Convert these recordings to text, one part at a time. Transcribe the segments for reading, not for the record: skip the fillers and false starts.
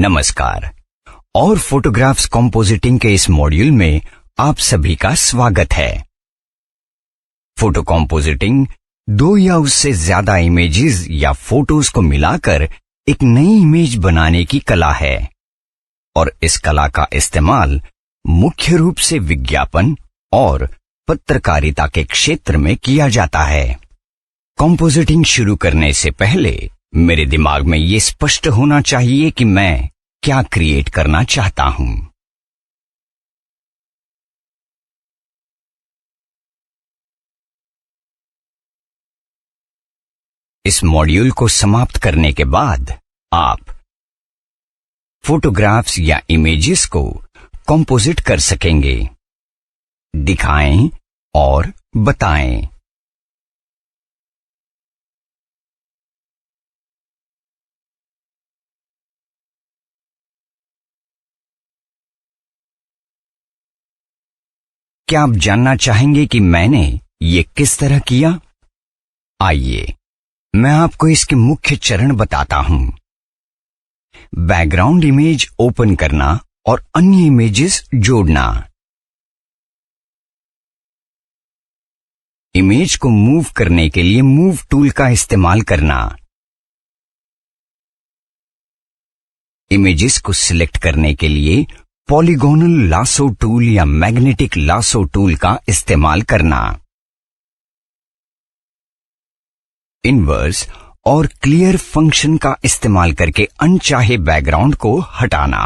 नमस्कार और photographs compositing के इस मॉड्यूल में आप सभी का स्वागत है। फोटो कंपोजिटिंग दो या उससे ज्यादा इमेजेस या फोटोज को मिलाकर एक नई इमेज बनाने की कला है और इस कला का इस्तेमाल मुख्य रूप से विज्ञापन और पत्रकारिता के क्षेत्र में किया जाता है। कंपोजिटिंग शुरू करने से पहले मेरे दिमाग में ये स्पष्ट होना चाहिए कि मैं क्या क्रिएट करना चाहता हूं। इस मॉड्यूल को समाप्त करने के बाद आप फोटोग्राफ्स या इमेजेस को कंपोजिट कर सकेंगे। दिखाएं और बताएं। क्या आप जानना चाहेंगे कि मैंने ये किस तरह किया? आइए मैं आपको इसके मुख्य चरण बताता हूं। बैकग्राउंड इमेज ओपन करना और अन्य इमेजेस जोड़ना। इमेज को मूव करने के लिए मूव टूल का इस्तेमाल करना। इमेजेस को सिलेक्ट करने के लिए पॉलीगोनल लासो टूल या मैग्नेटिक लासो टूल का इस्तेमाल करना। इनवर्स और क्लियर फंक्शन का इस्तेमाल करके अनचाहे बैकग्राउंड को हटाना।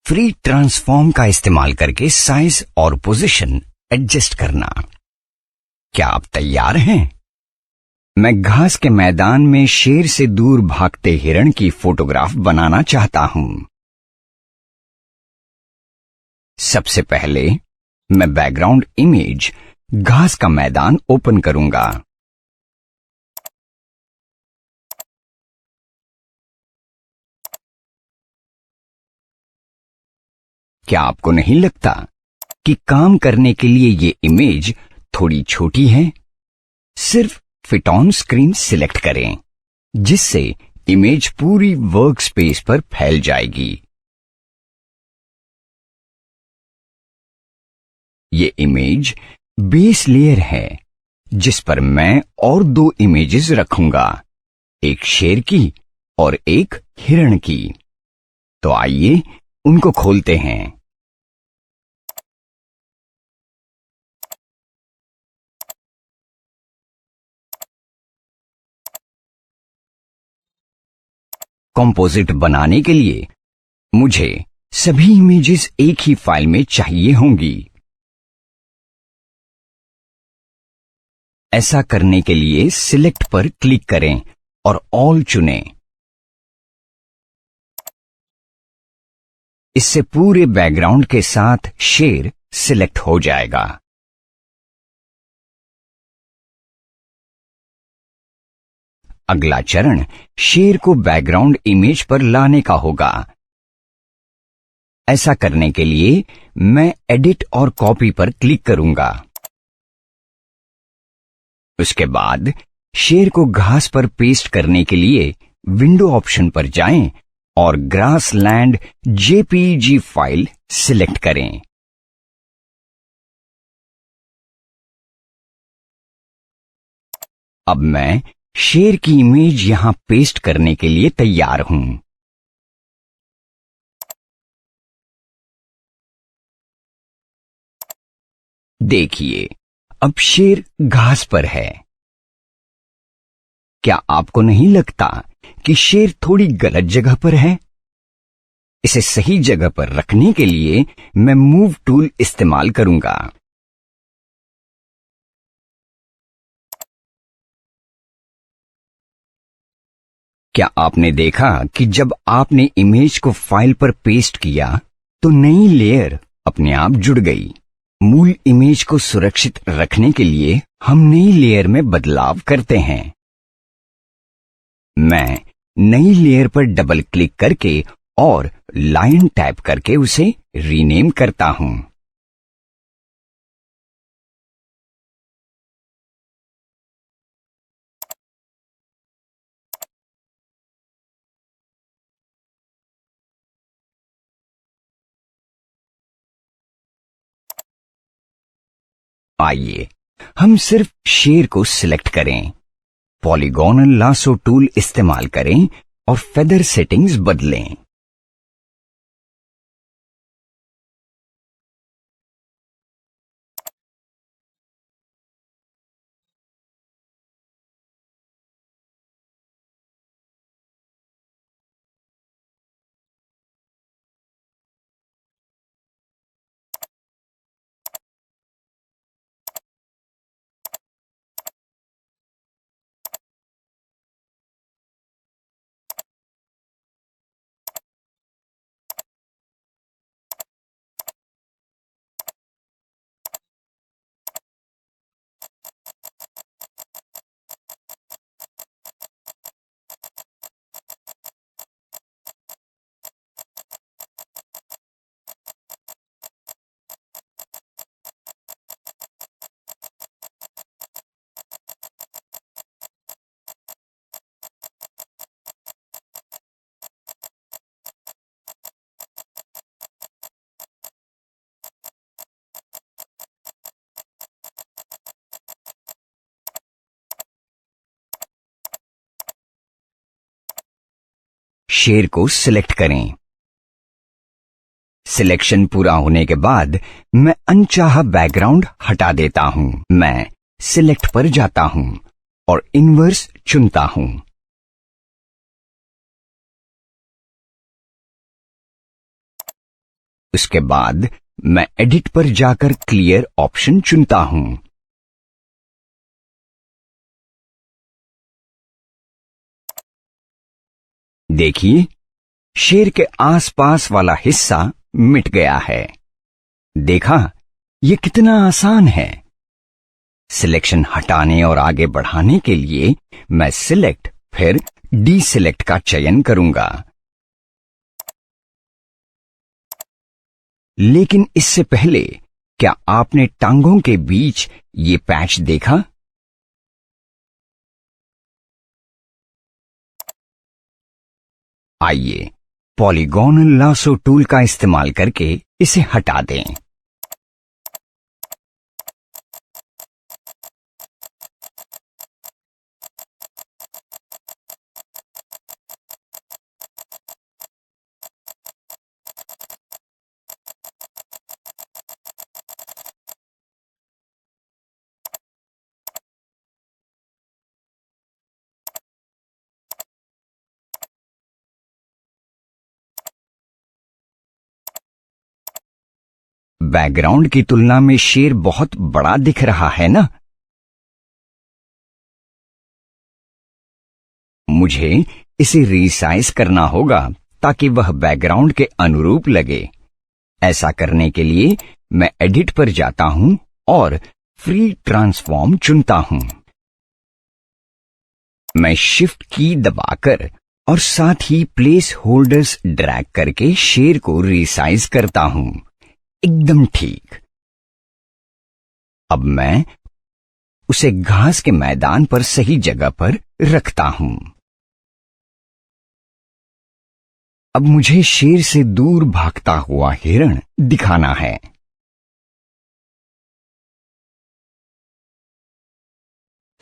फ्री ट्रांसफॉर्म का इस्तेमाल करके साइज और पोजीशन एडजस्ट करना। क्या आप तैयार हैं? मैं घास के मैदान में शेर से दूर भागते हिरण की फोटोग्राफ बनाना चाहता हूं। सबसे पहले मैं बैकग्राउंड इमेज घास का मैदान ओपन करूंगा। क्या आपको नहीं लगता कि काम करने के लिए ये इमेज थोड़ी छोटी है? सिर्फ फिट ऑन स्क्रीन सिलेक्ट करें, जिससे इमेज पूरी वर्क स्पेस पर फैल जाएगी। ये इमेज बेस लेयर है, जिस पर मैं और दो इमेजेस रखूंगा, एक शेर की और एक हिरण की। तो आइए उनको खोलते हैं। कंपोजिट बनाने के लिए मुझे सभी इमेजेस एक ही फाइल में चाहिए होंगी। ऐसा करने के लिए सिलेक्ट पर क्लिक करें और ऑल चुनें। इससे पूरे बैकग्राउंड के साथ शेर सिलेक्ट हो जाएगा। अगला चरण शेर को बैकग्राउंड इमेज पर लाने का होगा। ऐसा करने के लिए मैं एडिट और कॉपी पर क्लिक करूंगा। उसके बाद शेर को घास पर पेस्ट करने के लिए विंडो ऑप्शन पर जाएं और ग्रासलैंड जेपीईजी फाइल सिलेक्ट करें। अब मैं शेर की इमेज यहां पेस्ट करने के लिए तैयार हूं। देखिए, अब शेर घास पर है। क्या आपको नहीं लगता कि शेर थोड़ी गलत जगह पर है? इसे सही जगह पर रखने के लिए मैं मूव टूल इस्तेमाल करूंगा। क्या आपने देखा कि जब आपने इमेज को फाइल पर पेस्ट किया तो नई लेयर अपने आप जुड़ गई? मूल इमेज को सुरक्षित रखने के लिए हम नई लेयर में बदलाव करते हैं। मैं नई लेयर पर डबल क्लिक करके और लाइन टैप करके उसे रीनेम करता हूं। आइए हम सिर्फ शेर को सिलेक्ट करें, पॉलीगोनल लासो टूल इस्तेमाल करें और फेदर सेटिंग्स बदलें। शेर को सिलेक्ट करें। सिलेक्शन पूरा होने के बाद मैं अनचाहा बैकग्राउंड हटा देता हूं। मैं सिलेक्ट पर जाता हूं और इनवर्स चुनता हूं। उसके बाद मैं एडिट पर जाकर क्लियर ऑप्शन चुनता हूं। देखिए, शेर के आसपास वाला हिस्सा मिट गया है। देखा, ये कितना आसान है। सिलेक्शन हटाने और आगे बढ़ाने के लिए मैं सिलेक्ट फिर डीसिलेक्ट का चयन करूंगा। लेकिन इससे पहले क्या आपने टांगों के बीच ये पैच देखा? आइए पॉलीगोनल लासो टूल का इस्तेमाल करके इसे हटा दें। बैकग्राउंड की तुलना में शेर बहुत बड़ा दिख रहा है ना? मुझे इसे रीसाइज करना होगा ताकि वह बैकग्राउंड के अनुरूप लगे। ऐसा करने के लिए मैं एडिट पर जाता हूं और फ्री ट्रांसफॉर्म चुनता हूं। मैं शिफ्ट की दबाकर और साथ ही प्लेस होल्डर्स ड्रैग करके शेर को रीसाइज करता हूं। एकदम ठीक। अब मैं उसे घास के मैदान पर सही जगह पर रखता हूं। अब मुझे शेर से दूर भागता हुआ हिरण दिखाना है।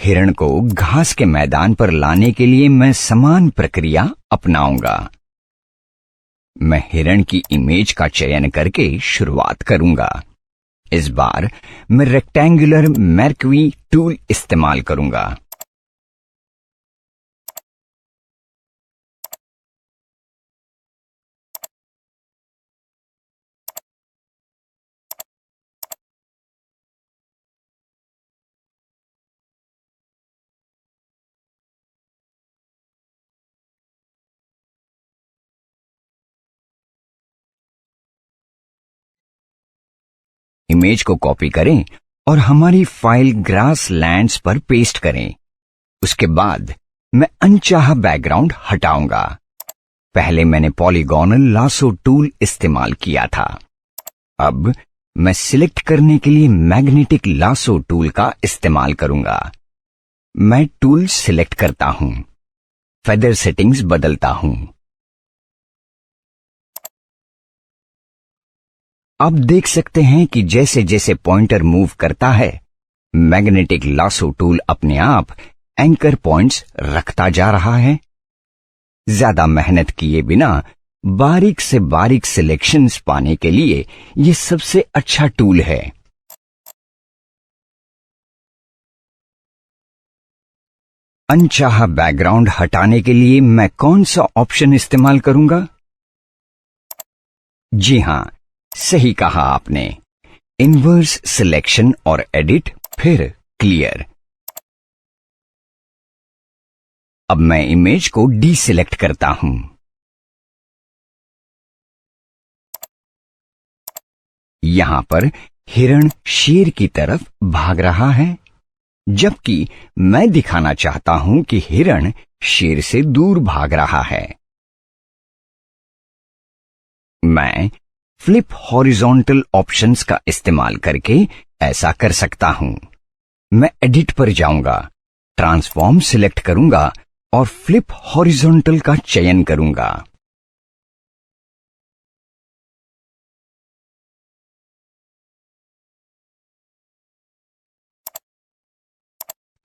हिरण को घास के मैदान पर लाने के लिए मैं समान प्रक्रिया अपनाऊंगा। मैं हिरण की इमेज का चयन करके शुरुआत करूंगा। इस बार मैं रेक्टेंगुलर मर्क्वी टूल इस्तेमाल करूंगा। इमेज को कॉपी करें और हमारी फाइल ग्रासलैंड्स पर पेस्ट करें। उसके बाद मैं अनचाहा बैकग्राउंड हटाऊंगा। पहले मैंने पॉलीगोनल लासो टूल इस्तेमाल किया था। अब मैं सिलेक्ट करने के लिए मैग्नेटिक लासो टूल का इस्तेमाल करूंगा। मैं टूल सिलेक्ट करता हूं, फेदर सेटिंग्स बदलता हूं। आप देख सकते हैं कि जैसे जैसे पॉइंटर मूव करता है मैग्नेटिक लासो टूल अपने आप एंकर पॉइंट्स रखता जा रहा है। ज्यादा मेहनत किए बिना बारीक से बारीक सिलेक्शंस पाने के लिए यह सबसे अच्छा टूल है। अनचाहा बैकग्राउंड हटाने के लिए मैं कौन सा ऑप्शन इस्तेमाल करूंगा? जी हां, सही कहा आपने, इनवर्स सिलेक्शन और एडिट फिर क्लियर। अब मैं इमेज को डीसिलेक्ट करता हूं। यहां पर हिरण शेर की तरफ भाग रहा है, जबकि मैं दिखाना चाहता हूं कि हिरण शेर से दूर भाग रहा है। मैं फ्लिप हॉरिजॉन्टल ऑप्शंस का इस्तेमाल करके ऐसा कर सकता हूं। मैं एडिट पर जाऊंगा, ट्रांसफॉर्म सिलेक्ट करूंगा और फ्लिप हॉरिजॉन्टल का चयन करूंगा।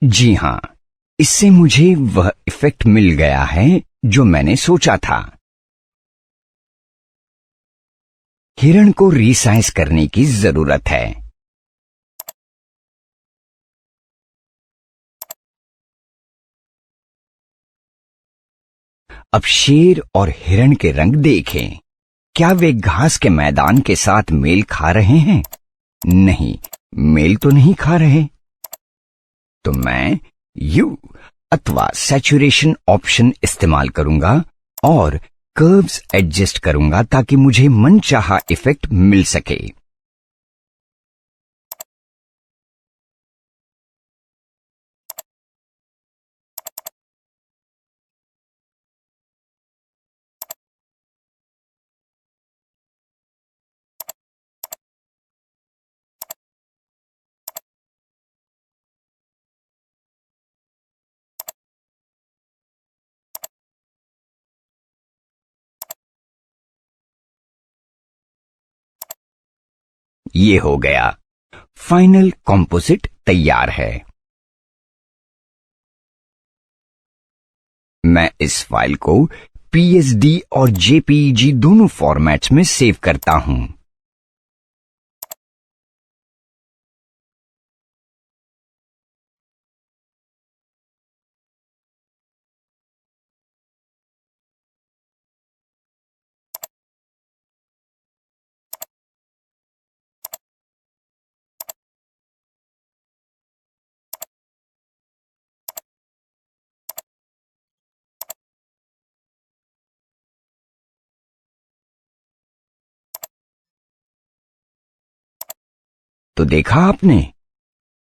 जी हां, इससे मुझे वह इफेक्ट मिल गया है जो मैंने सोचा था। हिरण को रीसाइज करने की जरूरत है। अब शेर और हिरण के रंग देखें। क्या वे घास के मैदान के साथ मेल खा रहे हैं? नहीं, मेल तो नहीं खा रहे। तो मैं यू अथवा सैचुरेशन ऑप्शन इस्तेमाल करूंगा और कर्व्स एडजस्ट करूंगा ताकि मुझे मनचाहा इफेक्ट मिल सके। ये हो गया, फाइनल कंपोजिट तैयार है। मैं इस फाइल को पीएसडी और जेपीईजी दोनों फॉर्मेट्स में सेव करता हूं। तो देखा आपने,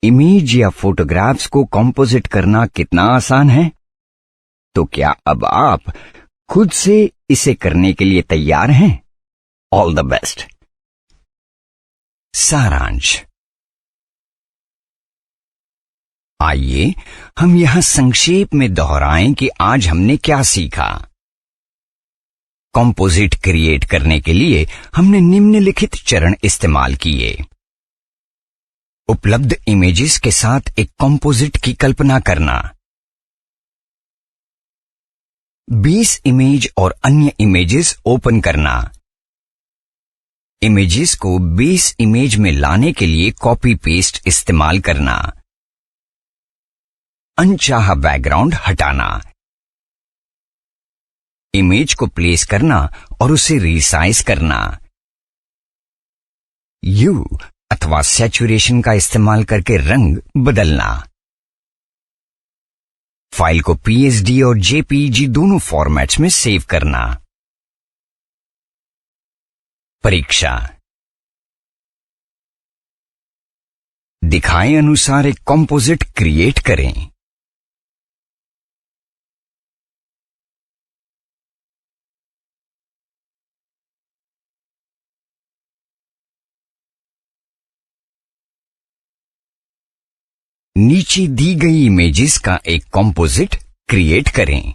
इमेज या फोटोग्राफ्स को कंपोजिट करना कितना आसान है। तो क्या अब आप खुद से इसे करने के लिए तैयार हैं? All the best. सारांश, आइए हम यहां संक्षेप में दोहराएं कि आज हमने क्या सीखा। कंपोजिट क्रिएट करने के लिए हमने निम्नलिखित चरण इस्तेमाल किए। उपलब्ध इमेजेस के साथ एक कंपोजिट की कल्पना करना, 20 इमेज और अन्य इमेजेस ओपन करना, इमेजेस को बेस इमेज में लाने के लिए कॉपी पेस्ट इस्तेमाल करना, अनचाहा बैकग्राउंड हटाना, इमेज को प्लेस करना और उसे रीसाइज करना, यू अथवा सैचुरेशन का इस्तेमाल करके रंग बदलना, फाइल को पीएसडी और जेपीईजी दोनों फॉर्मेट्स में सेव करना। परीक्षा, दिखाए अनुसार एक कंपोजिट क्रिएट करें। नीचे दी गई इमेजेस का एक कंपोजिट क्रिएट करें।